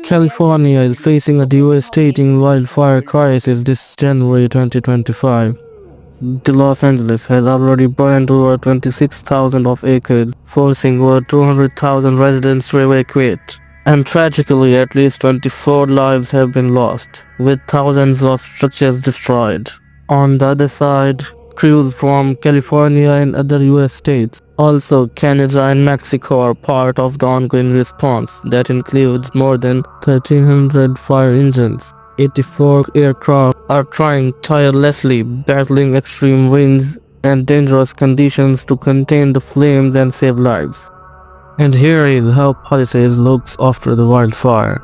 California is facing a devastating wildfire crisis this January 2025. The Los Angeles has already burned over 26,000 of acres, forcing over 200,000 residents to evacuate. And tragically, at least 24 lives have been lost, with thousands of structures destroyed. On the other side, crews from California and other US states, also Canada and Mexico, are part of the ongoing response that includes more than 1,300 fire engines. 84 aircraft are trying tirelessly, battling extreme winds and dangerous conditions to contain the flames and save lives. And here is how policies looks after the wildfire.